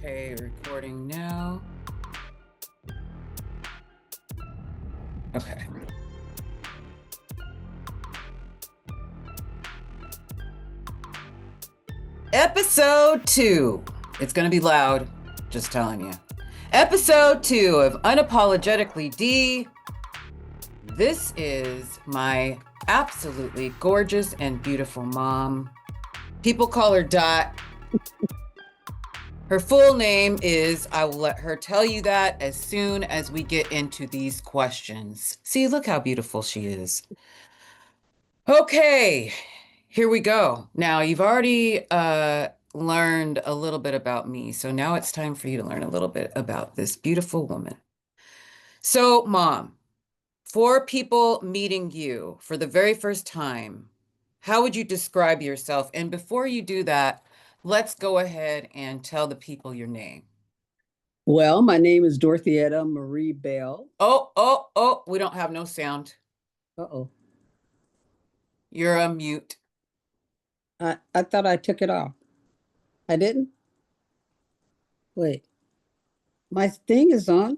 Okay, recording now. Okay. Episode 2. It's going to be loud, just telling you. Episode 2 of Unapologetically Dee. This is my absolutely gorgeous and beautiful mom. People call her Dot. Her full name is, I will let her tell you that as soon as we get into these questions. See, look how beautiful she is. Okay, here we go. Now, you've already learned a little bit about me, so now it's time for you to learn a little bit about this beautiful woman. So, Mom, for people meeting you for the very first time, how would you describe yourself? And before you do that, let's go ahead and tell the people your name. Well, my name is Dorothea Marie Bell. Oh, we don't have no sound. Uh-oh. You're a mute. I thought I took it off. I didn't? Wait. My thing is on.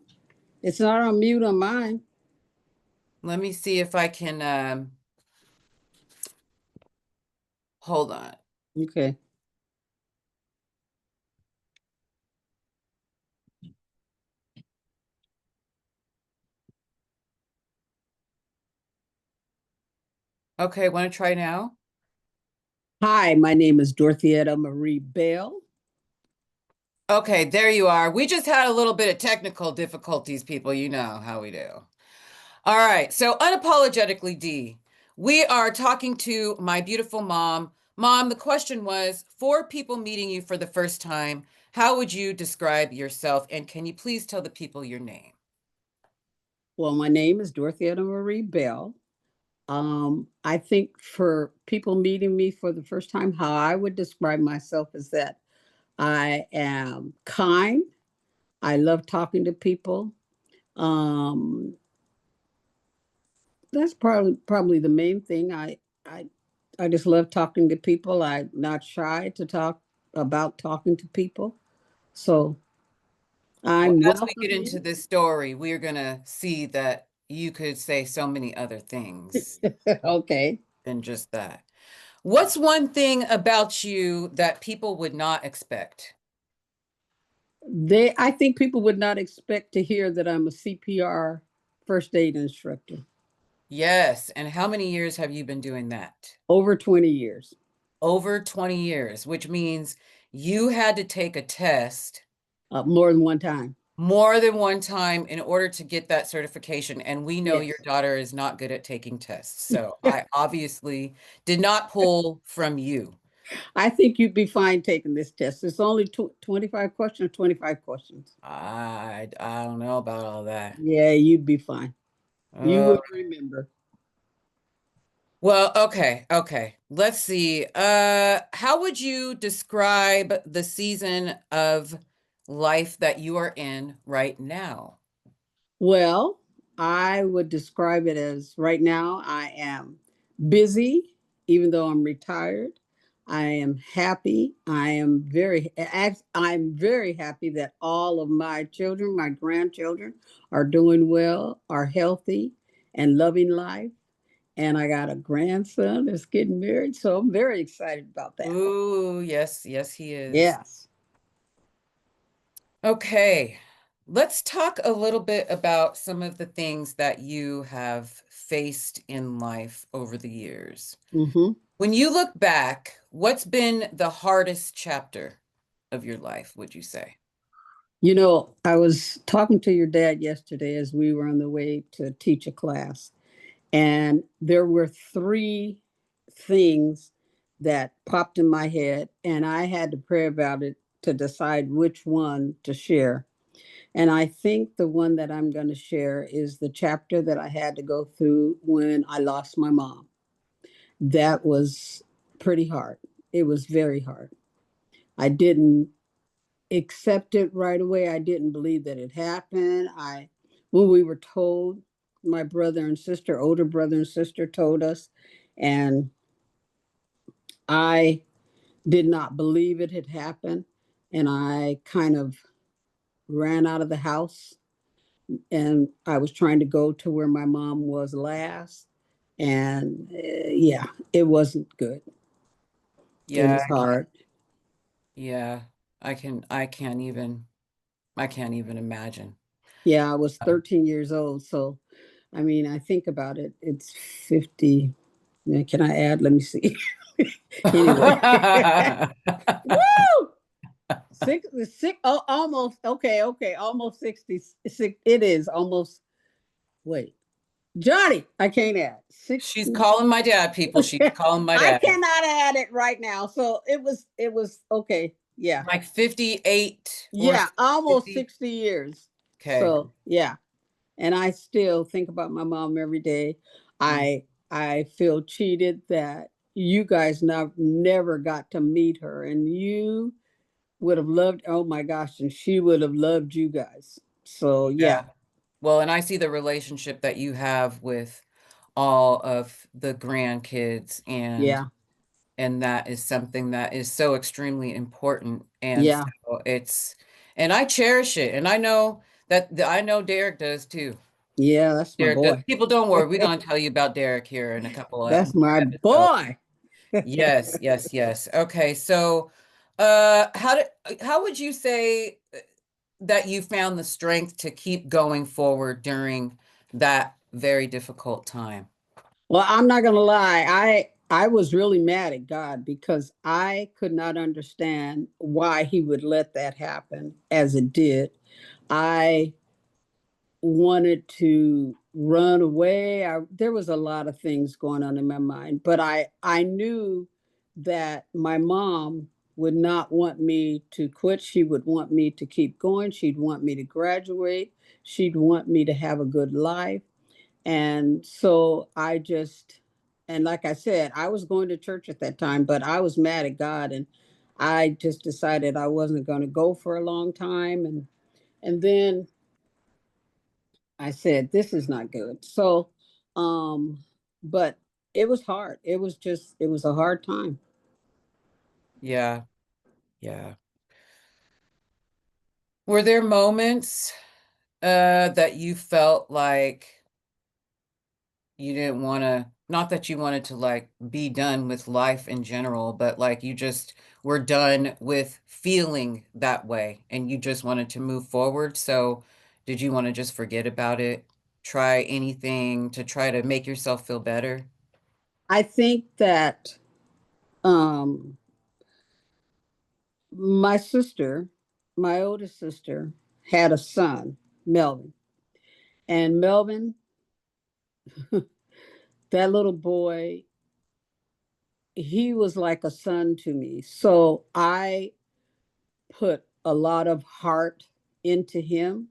It's not on mute on mine. Let me see if I can hold on. Okay. Okay, want to try now? Hi, my name is Dorothea Marie Bell. Okay, there you are. We just had a little bit of technical difficulties, people. You know how we do. All right, so Unapologetically Dee, we are talking to my beautiful mom. Mom, the question was, for people meeting you for the first time, how would you describe yourself? And can you please tell the people your name? Well, my name is Dorothea Marie Bell. I think for people meeting me for the first time, how I would describe myself is that I am kind. I love talking to people. That's probably the main thing. I just love talking to people. I'm not shy to talk about talking to people. So Well, I'm as we get into welcoming. this story, we're going to see that you could say so many other things Okay. than just that. What's one thing about you that people would not expect? I think people would not expect to hear that I'm a CPR first aid instructor. Yes. And how many years have you been doing that? Over 20 years. Over 20 years, which means you had to take a test More than one time. more than one time in order to get that certification. And we know Yes. your daughter is not good at taking tests. So I obviously did not pull from you. I think you'd be fine taking this test. It's only 25 questions, 25 questions. I don't know about all that. Yeah, you'd be fine. You Uh, will remember. well, okay. Let's see. How would you describe the season of life that you are in right now? Well, I would describe it as right now I am busy, even though I'm retired. I am happy. I'm very happy that all of my children, my grandchildren, are doing well, are healthy, and loving life. And I got a grandson that's getting married, so I'm very excited about that. Ooh, yes, he is. Yes. Okay, let's talk a little bit about some of the things that you have faced in life over the years. Mm-hmm. When you look back, what's been the hardest chapter of your life, would you say? You know, I was talking to your dad yesterday as we were on the way to teach a class, and there were three things that popped in my head, and I had to pray about it to decide which one to share. And I think the one that I'm going to share is the chapter that I had to go through when I lost my mom. That was pretty hard. It was very hard. I didn't accept it right away. I didn't believe that it happened. When we were told, my brother and sister, older brother and sister told us, and I did not believe it had happened. and I kind of ran out of the house, and I was trying to go to where my mom was last. And yeah, it wasn't good. It Yeah, was hard. yeah. I can't even imagine. Yeah, I was 13 years old. So, I mean, I think about it, it's 50. Can I add? Let me see. Anyway, woo! Six, oh, almost, okay, almost 60. It is almost, wait, Johnny, I can't add. She's 60. calling my dad, people. She's calling my I dad. cannot add it right now. So it was okay. Yeah. Like 58 or Yeah, almost 50. 60 years. Okay. So yeah. And I still think about my mom every day. Mm. I feel cheated that you guys never got to meet her, and you would have loved, oh my gosh, and she would have loved you guys. So yeah. Yeah. Well, and I see the relationship that you have with all of the grandkids, Yeah. and that is something that is so extremely important. And Yeah. so and I cherish it. And I know I know Derek does too. Yeah, that's my Derek does. boy. People, don't worry. We're going to tell you about Derek here in a couple of That's more my episodes. boy. Yes, yes, yes. Okay, so how would you say that you found the strength to keep going forward during that very difficult time? Well, I'm not gonna lie. I was really mad at God because I could not understand why he would let that happen as it did. I wanted to run away. There was a lot of things going on in my mind, but I knew that my mom would not want me to quit. She would want me to keep going. She'd want me to graduate. She'd want me to have a good life. And so I just, and like I said, I was going to church at that time, but I was mad at God, and I just decided I wasn't going to go for a long time. And then I said, this is not good. So, um, but it was hard. It was a hard time. Yeah, yeah. Were there moments that you felt like you didn't want to, not that you wanted to like be done with life in general, but like you just were done with feeling that way and you just wanted to move forward? So did you want to just forget about it? Try anything to try to make yourself feel better? I think that um, my sister, my oldest sister, had a son, Melvin. And Melvin, that little boy, he was like a son to me. So I put a lot of heart into him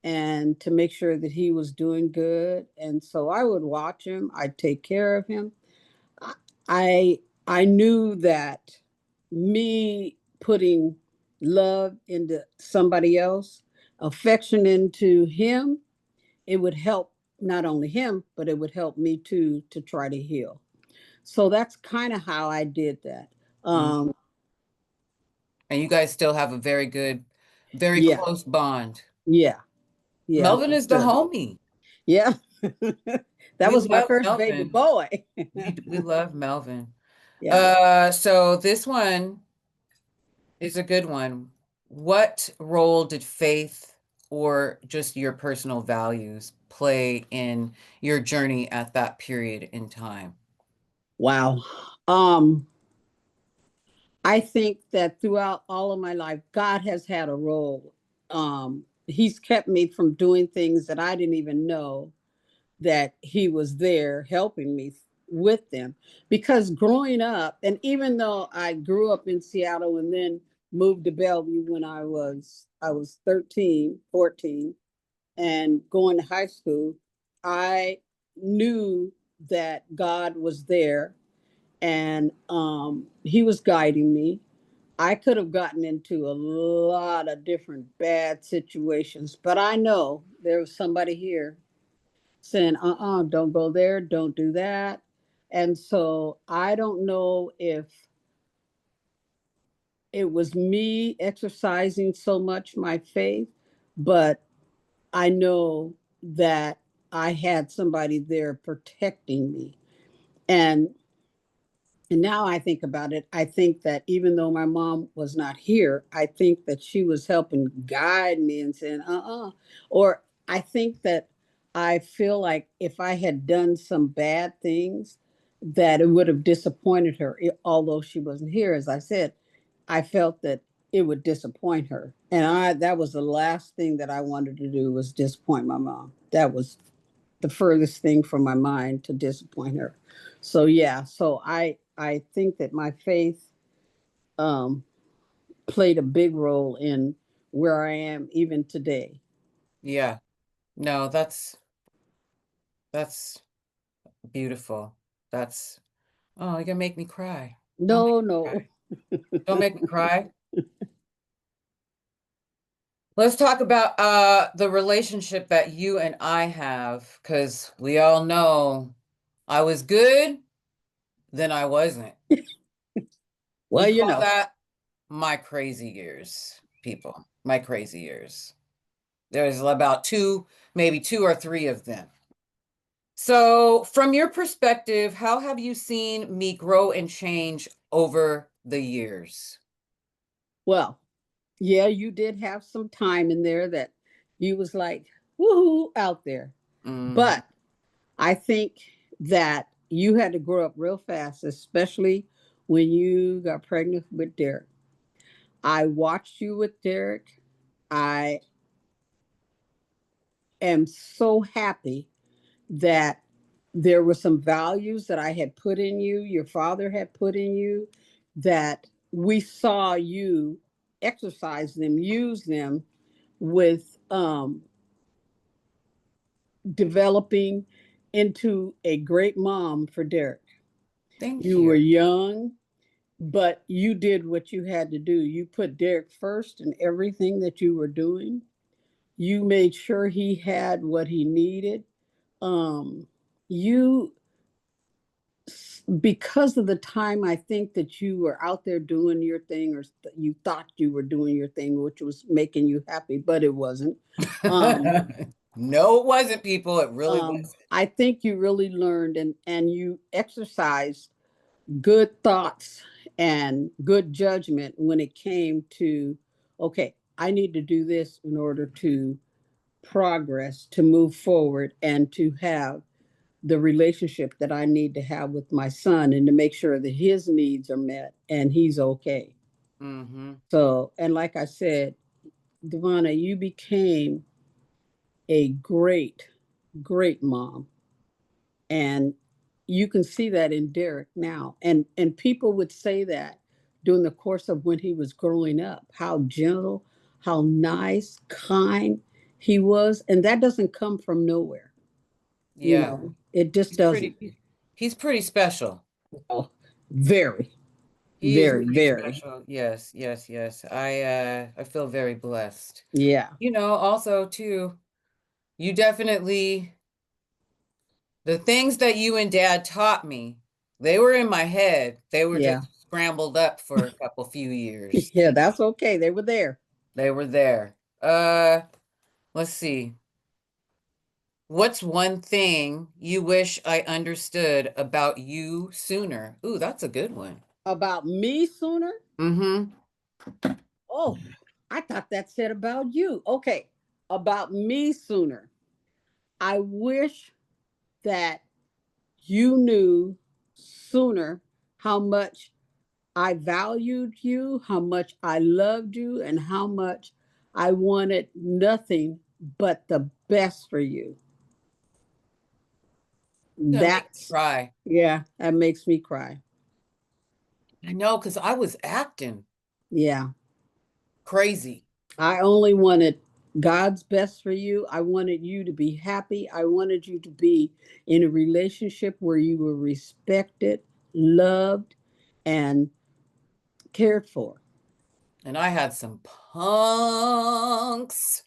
and to make sure that he was doing good. And so I would watch him, I'd take care of him. I I knew that me putting love into somebody else, affection into him, it would help not only him, but it would help me too to try to heal. So that's kind of how I did that. Mm. Um, And you guys still have a very good, very yeah, close bond. yeah, yeah, Melvin for is the sure. homie. Yeah. That We was my love first baby Melvin. boy. We love Melvin. Yeah. So this one is a good one. What role did faith or just your personal values play in your journey at that period in time? Wow. Um, I think that throughout all of my life, God has had a role. He's kept me from doing things that I didn't even know that He was there helping me with them. Because growing up, and even though I grew up in Seattle and then moved to Bellevue when I was 13, 14, and going to high school, I knew that God was there, and He was guiding me. I could have gotten into a lot of different bad situations, but I know there was somebody here saying, don't go there, don't do that. And so I don't know if it was me exercising so much my faith, but I know that I had somebody there protecting me. And And now I think about it, I think that even though my mom was not here, I think that she was helping guide me and saying, Or I think that I feel like if I had done some bad things, that it would have disappointed her, although she wasn't here. As I said, I felt that it would disappoint her. And that was the last thing that I wanted to do was disappoint my mom. That was the furthest thing from my mind to disappoint her. So yeah, so I think that my faith um, played a big role in where I am even today. Yeah. No, that's beautiful. That's oh, you're gonna make me cry. Don't make No, me no. cry. Don't make me cry. Let's talk about the relationship that you and I have, because we all know I was good, then I wasn't. We Well, call that my crazy years, people. My crazy years. There's about two, maybe two or three of them. So, from your perspective, how have you seen me grow and change over the years? well, yeah, you did have some time in there that you was like, woohoo, out there. Mhm. But I think that you had to grow up real fast, especially when you got pregnant with Derek. I watched you with Derek. I am so happy that there were some values that I had put in you, your father had put in you, that we saw you exercise them, use them with developing into a great mom for Derek. Thank You were you. young, but you did what you had to do. You put Derek first in everything that you were doing. You made sure he had what he needed. You Because of the time I think that you were out there doing your thing, or you thought you were doing your thing, which was making you happy, but it wasn't. um No, it wasn't, people. It really wasn't. I think you really learned and you exercised good thoughts and good judgment when it came to, okay, I need to do this in order to progress, to move forward, and to have the relationship that I need to have with my son, and to make sure that his needs are met and he's okay. Mm-hmm. So, and like I said, Devonna, you became a great, great mom. And you can see that in Derek now. And people would say that during the course of when he was growing up, how gentle, how nice, kind he was. And that doesn't come from nowhere. Yeah. It just He's doesn't. he's pretty special. Oh, very, He is very, pretty very. special. Yes, yes, yes. I feel very blessed. Yeah, Also too, you definitely the things that you and dad taught me, they were in my head. They were yeah. just scrambled up for a couple few years. Yeah, that's okay. They were there. They were there. Let's see. What's one thing you wish I understood about you sooner? Ooh, that's a good one. About me sooner? Mm-hmm. Oh, I thought that said about you. Okay, about me sooner. I wish that you knew sooner how much I valued you, how much I loved you, and how much I wanted nothing but the best for you. Gonna make me That's, cry. yeah, that makes me cry. I know, because I was acting Yeah. crazy. I only wanted God's best for you. I wanted you to be happy. I wanted you to be in a relationship where you were respected, loved, and cared for. And I had some punks.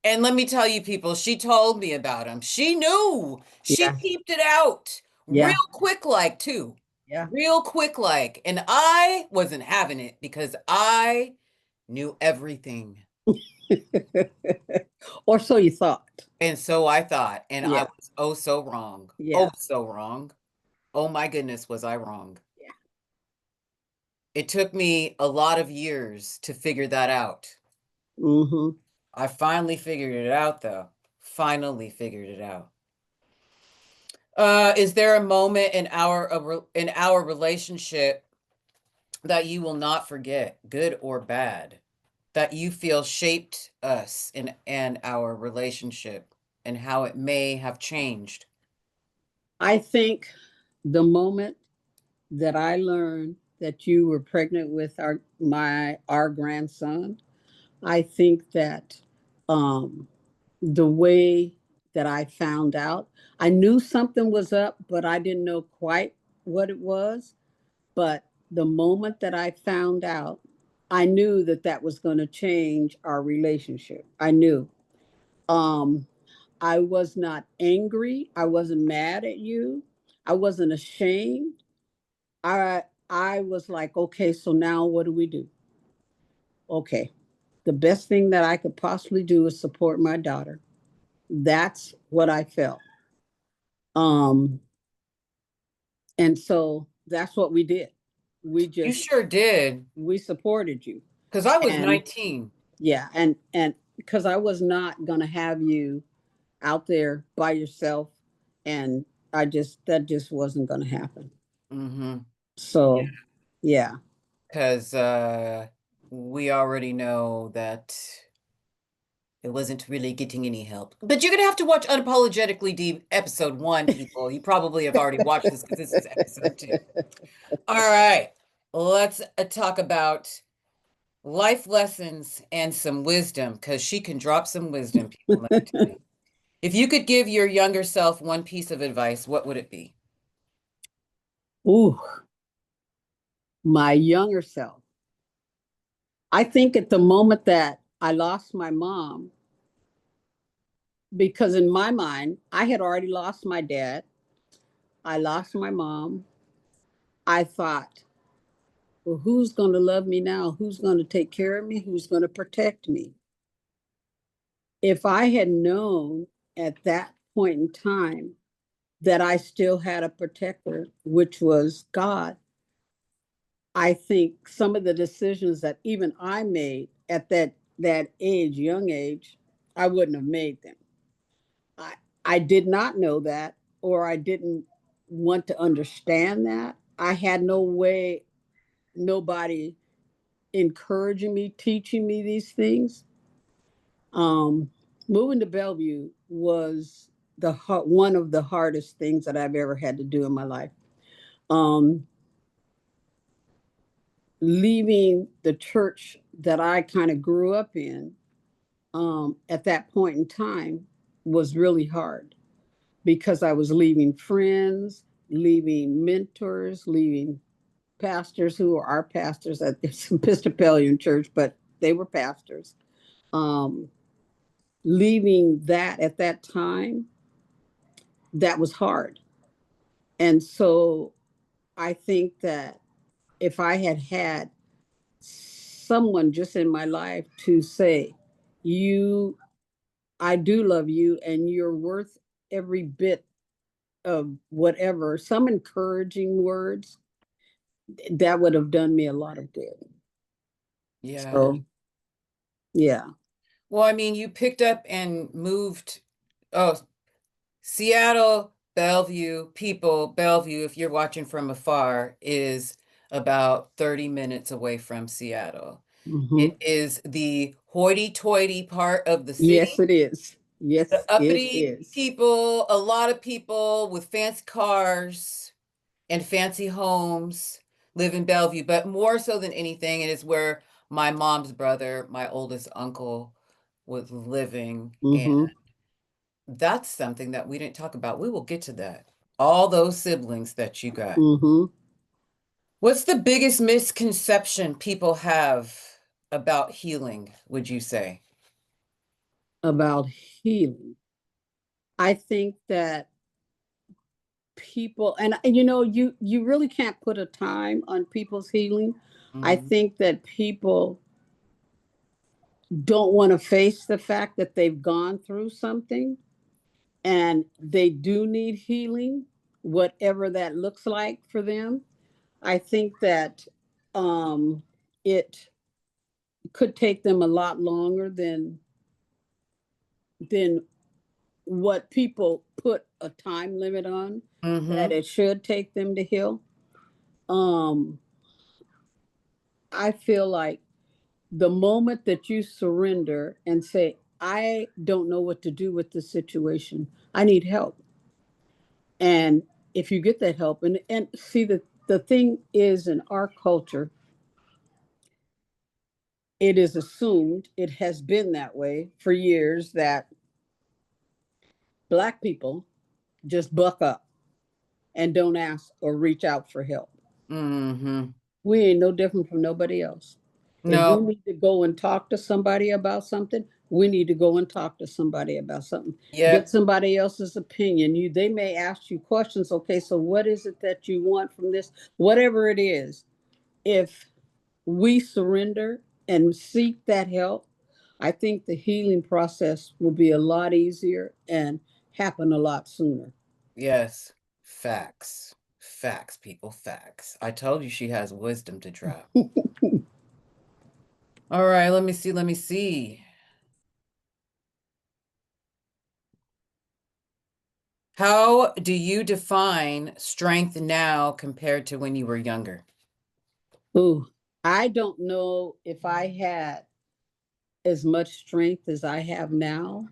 And let me tell you, people, she told me about him. She knew. She Yeah. peeped it out real Yeah. quick, like, too. Yeah. real quick like, and I wasn't having it because I knew everything. Or so you thought. And so I thought, and I Yeah. was oh so wrong. Oh, Yeah. so wrong. Oh my goodness, was I wrong? Yeah. It took me a lot of years to figure that out. Mm-hmm. I finally figured it out, though. Finally figured it out. Is there a moment in our relationship that you will not forget, good or bad, that you feel shaped us in and our relationship and how it may have changed? I think the moment that I learned that you were pregnant with our grandson, I think that um, the way that I found out, I knew something was up, but I didn't know quite what it was. But the moment that I found out, I knew that that was going to change our relationship. I knew. Um, I was not angry. I wasn't mad at you. I wasn't ashamed. I was like, okay, so now what do we do? Okay, the best thing that I could possibly do is support my daughter. That's what I felt. Um, and so that's what we did. We You just sure did, we supported you. because I was And 19. yeah, and because I was not gonna have you out there by yourself, and that just wasn't gonna happen. Mm-hmm. So yeah. Because we already know that it wasn't really getting any help. But you're gonna have to watch Unapologetically Dee episode 1, people. You probably have already watched this because this is episode 2. All right, let's talk about life lessons and some wisdom because she can drop some wisdom, people. Let me tell you. If you could give your younger self one piece of advice, what would it be? Ooh, my younger self. I think at the moment that I lost my mom, because in my mind, I had already lost my dad, I lost my mom. I thought, well, who's going to love me now? Who's going to take care of me? Who's going to protect me? If I had known at that point in time that I still had a protector, which was God, I think some of the decisions that even I made at that age, young age, I wouldn't have made them. I I did not know that, or I didn't want to understand that. I had no way, nobody encouraging me, teaching me these things. Um, Moving to Bellevue was one of the hardest things that I've ever had to do in my life. Um, Leaving the church that I kind of grew up in at that point in time was really hard because I was leaving friends, leaving mentors, leaving pastors who are our pastors at this Episcopalian church, but they were pastors. Um, Leaving that at that time, that was hard. And so I think that if I had had someone just in my life to say, you, I do love you and you're worth every bit of whatever, some encouraging words, that would have done me a lot of good. Yeah. So, yeah. Well, I mean, you picked up and moved. Oh, Seattle, Bellevue, people, Bellevue, if you're watching from afar, is about 30 minutes away from Seattle. Mm-hmm. It is the hoity-toity part of the Yes, city, it is. the Yes, it uppity is. people, a lot of people with fancy cars and fancy homes live in Bellevue, but more so than anything, it is where my mom's brother, my oldest uncle, was living. And Mm-hmm. that's something that we didn't talk about. We will get to that. All those siblings that you got. Mm-hmm. What's the biggest misconception people have about healing, would you say? About healing. I think that people, and you know, you really can't put a time on people's healing. I Mm-hmm. think that people don't want to face the fact that they've gone through something and they do need healing, whatever that looks like for them. I think that it could take them a lot longer than what people put a time limit on that Mm-hmm. it should take them to heal. Um, I feel like the moment that you surrender and say, I don't know what to do with this situation, I need help. And if you get that help, and see, the thing is, in our culture, it is assumed, it has been that way for years, that Black people just buck up and don't ask or reach out for help. Mm-hmm. We ain't no different from nobody else. If we No. need to go and talk to somebody about something, we need to go and talk to somebody about something. Get Yep. somebody else's opinion. They may ask you questions. Okay, so what is it that you want from this? Whatever it is, if we surrender and seek that help, I think the healing process will be a lot easier and happen a lot sooner. Yes. Facts. Facts, people, facts. I told you she has wisdom to drop. All right, let me see. Let me see. How do you define strength now compared to when you were younger? Ooh, I don't know if I had as much strength as I have now.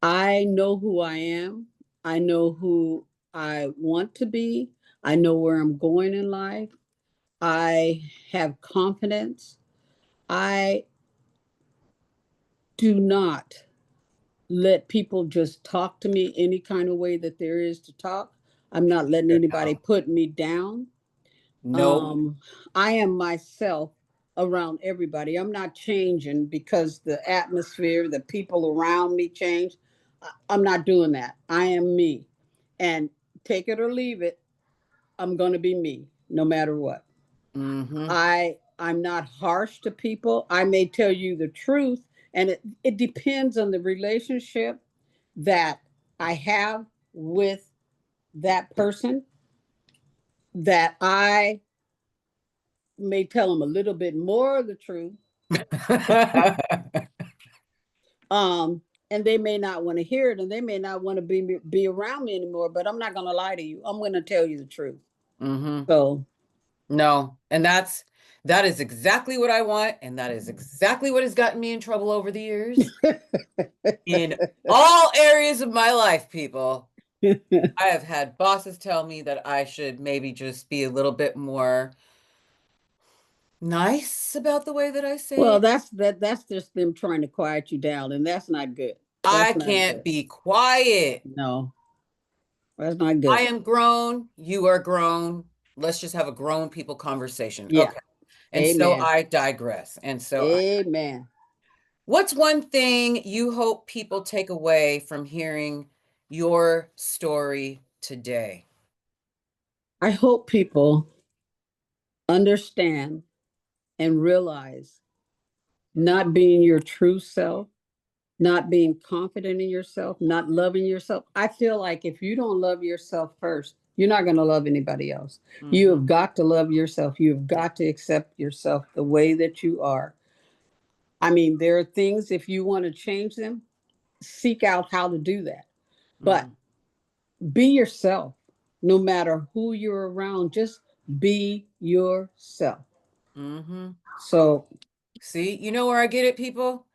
I know who I am. I know who I want to be. I know where I'm going in life. I have confidence. I do not let people just talk to me any kind of way that there is to talk. I'm not letting anybody No. put me down. Nope. Um, I am myself around everybody. I'm not changing because the atmosphere, the people around me change. I'm not doing that. I am me. And take it or leave it, I'm going to be me no matter what. Mm-hmm. I'm not harsh to people. I may tell you the truth, and it depends on the relationship that I have with that person, that I may tell them a little bit more of the truth. um and they may not want to hear it, and they may not want to be around me anymore, but I'm not going to lie to you. I'm going to tell you the truth. Mm-hmm. So No, and that is exactly what I want, and that is exactly what has gotten me in trouble over the years in all areas of my life, people. I have had bosses tell me that I should maybe just be a little bit more nice about the way that I say well, it. that's just them trying to quiet you down, and that's not good. I That's not can't good. be quiet. No, that's not I good. am grown, you are grown. Let's just have a grown people conversation. Yeah. Okay. And so Amen. I digress. And so Amen. what's one thing you hope people take away from hearing your story today? I hope people understand and realize not being your true self, not being confident in yourself, not loving yourself. I feel like if you don't love yourself first, you're not going to love anybody else. You Mm-hmm. have got to love yourself. You've got to accept yourself the way that you are. I mean, there are things, if you want to change them, seek out how to do that. But Mm-hmm. be yourself no matter who you're around. Just be yourself. Mm-hmm. So, See, you know where I get it, people?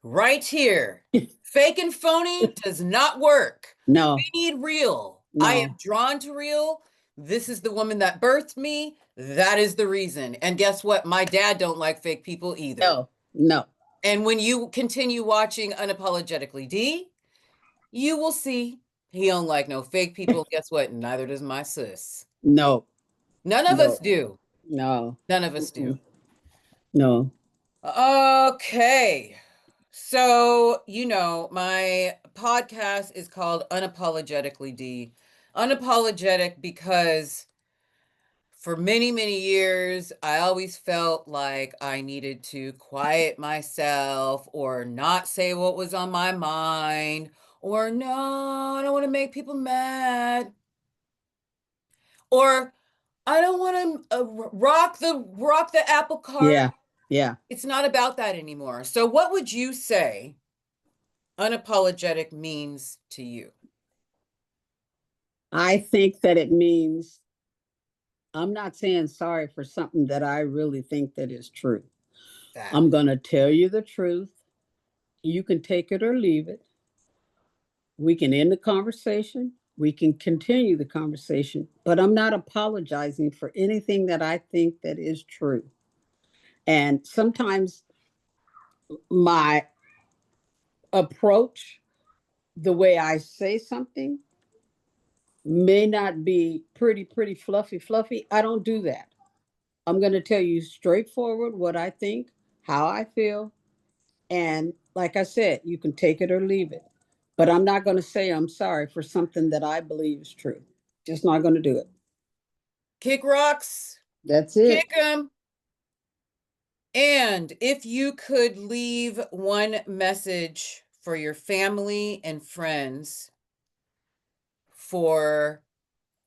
Right here. Fake and phony does not work. no, We need real. I am no, drawn to real. This is the woman that birthed me. That is the reason. And guess what? My dad don't like fake people either. no, no, And when you continue watching Unapologetically Dee, you will see he don't like no fake people. Guess what? Neither does my sis. no, None of us no, do. no, None of us do. mm-mm, no. Okay. So, my podcast is called Unapologetically Dee. Unapologetic because for many, many years, I always felt like I needed to quiet myself or not say what was on my mind, or no, I don't want to make people mad, or I don't want to rock the apple cart. Yeah. Yeah. It's not about that anymore. So what would you say unapologetic means to you? I think that it means I'm not saying sorry for something that I really think that is true. That. I'm going to tell you the truth. You can take it or leave it. We can end the conversation. We can continue the conversation, but I'm not apologizing for anything that I think that is true. And sometimes my approach, the way I say something, may not be pretty fluffy. I don't do that. I'm going to tell you straightforward what I think, how I feel. And like I said, you can take it or leave it. But I'm not going to say I'm sorry for something that I believe is true. Just not going to do it. Kick rocks, That's kick it. them. And if you could leave one message for your family and friends for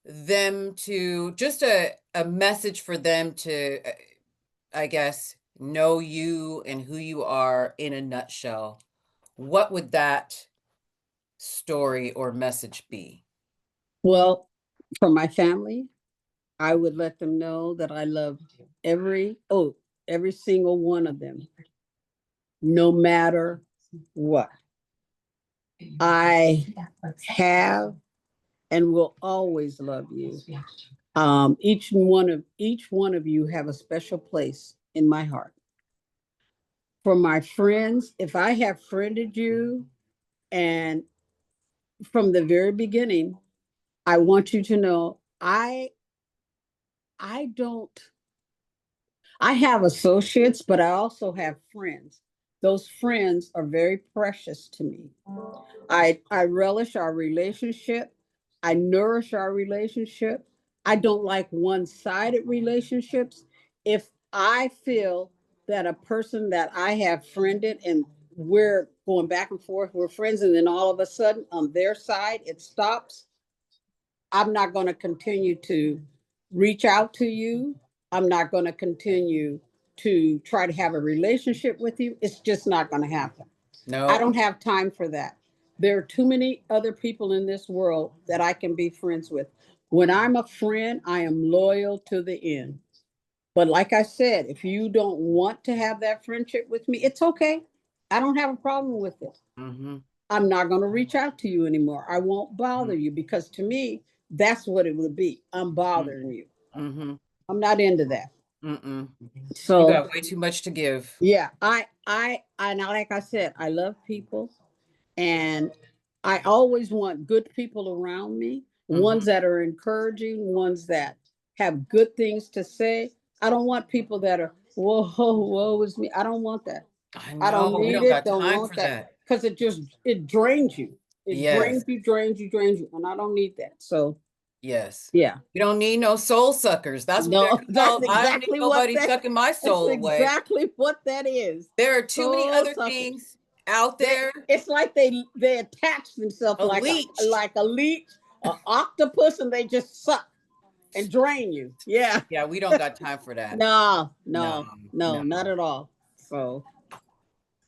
them to, just a message for them to, I guess, know you and who you are in a nutshell, what would that story or message be? Well, for my family, I would let them know that I love every single one of them, no matter what. I have and will always love you. Each one of you have a special place in my heart. For my friends, if I have friended you, and from the very beginning, I want you to know I don't I have associates, but I also have friends. Those friends are very precious to me. I relish our relationship. I nourish our relationship. I don't like one-sided relationships. If I feel that a person that I have friended and we're going back and forth, we're friends, and then all of a sudden on their side it stops, I'm not going to continue to reach out to you. I'm not going to continue to try to have a relationship with you. It's just not going to happen. I No. don't have time for that. There are too many other people in this world that I can be friends with. When I'm a friend, I am loyal to the end. But like I said, if you don't want to have that friendship with me, it's okay. I don't have a problem with it. Mm-hmm. I'm not going to reach out to you anymore. I won't bother you because to me, that's what it would be. I'm bothering you. Mm-hmm. I'm not into that. Mm-mm. You So got way too much to give. yeah, I now like I said, I love people, and I always want good people around me, ones Mm-hmm. that are encouraging, ones that have good things to say. I don't want people that are whoa is me. I don't want that. I I don't know we need don't it. got Don't time want for that that. because it drains you. It Yes. drains you, and I don't need that. So Yes. yeah, We don't need no soul suckers. That's what they're no, that's called. I don't need exactly what nobody that. sucking my That's soul away. exactly what that is. There are too many Soul other suckers. things out there. It's like they attach themselves A leech. like a leech, an octopus, and they just suck and drain you. Yeah. Yeah, we don't got time for that. No, No, no, no. no, not at all. So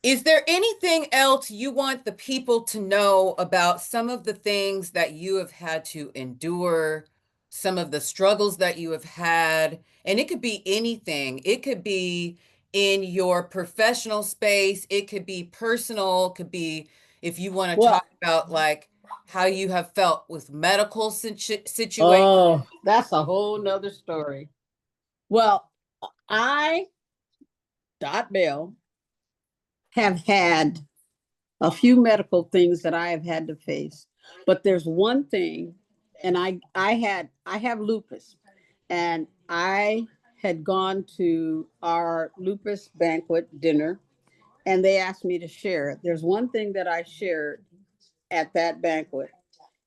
Is there anything else you want the people to know about some of the things that you have had to endure, some of the struggles that you have had? And it could be anything. It could be in your professional space, it could be personal, it could be if you want to well, talk about like how you have felt with medical situations. oh, that's a whole nother story. Well, I Dot Bell have had a few medical things that I have had to face, but there's one thing, and I have lupus, and I had gone to our lupus banquet dinner, and they asked me to share it. There's one thing that I shared at that banquet,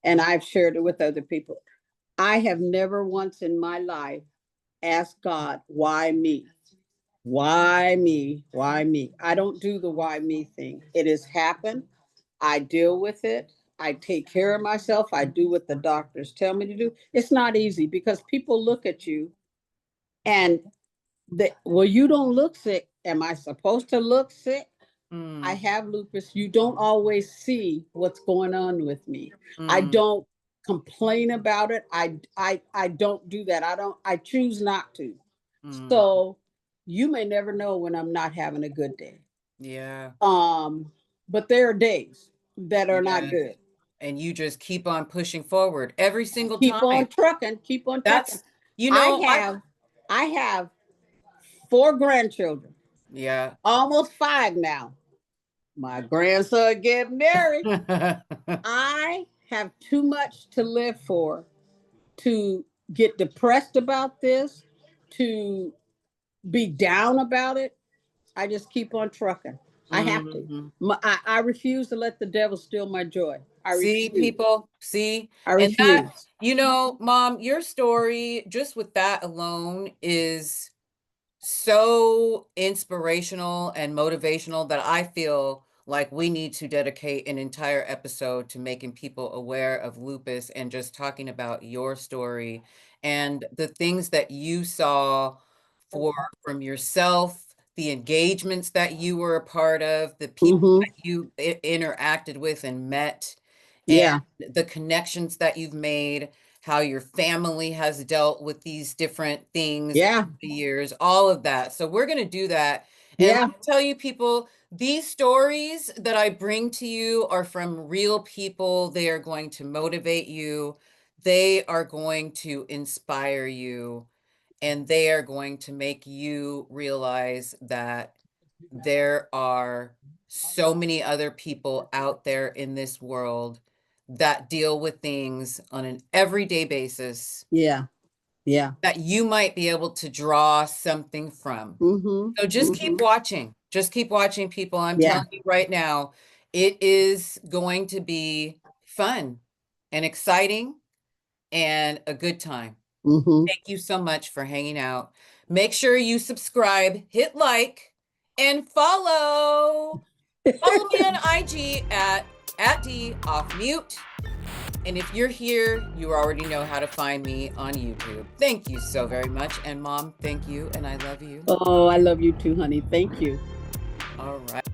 and I've shared it with other people. I have never once in my life asked God, why me? Why me? Why me? I don't do the why me thing. It has happened. I deal with it. I take care of myself. I do what the doctors tell me to do. It's not easy because people look at you and well, you don't look sick. Am I supposed to look sick? I have lupus. You don't always see what's going on with me. I don't complain about it. I don't do that. I choose not to. So you may never know when I'm not having a good day. Yeah. But there are days that are not Yeah. good. And you just keep on pushing forward every single Keep time. on trucking, keep on trucking. That's, you I know, have I have 4 grandchildren, yeah. almost 5 now. My grandson getting married. I have too much to live for to get depressed about this, to be down about it. I just keep on trucking. I have to. Mhm. I refuse to let the devil steal my joy. I See, refuse. people, see, I and that, refuse. you know, Mom, your story, just with that alone, is so inspirational and motivational that I feel like we need to dedicate an entire episode to making people aware of lupus and just talking about your story and the things that you saw for from yourself, the engagements that you were a part of, the people Mm-hmm. that you interacted with and met, and Yeah. the connections that you've made, how your family has dealt with these different things Yeah. over the years, all of that. So we're going to do that. And Yeah. let me tell you, people, these stories that I bring to you are from real people. They are going to motivate you. They are going to inspire you. And they are going to make you realize that there are so many other people out there in this world that deal with things on an everyday basis Yeah. Yeah. that you might be able to draw something from. Mm-hmm. So just keep Mm-hmm. watching. Just keep watching, people. I'm Yeah. telling you right now, it is going to be fun and exciting and a good time. Mm-hmm. Thank you so much for hanging out. Make sure you subscribe, hit like, and follow. Follow me on IG at D off mute. And if you're here, you already know how to find me on YouTube. Thank you so very much. And Mom, thank you. And I love you. Oh, I love you too, honey. Thank you. All right.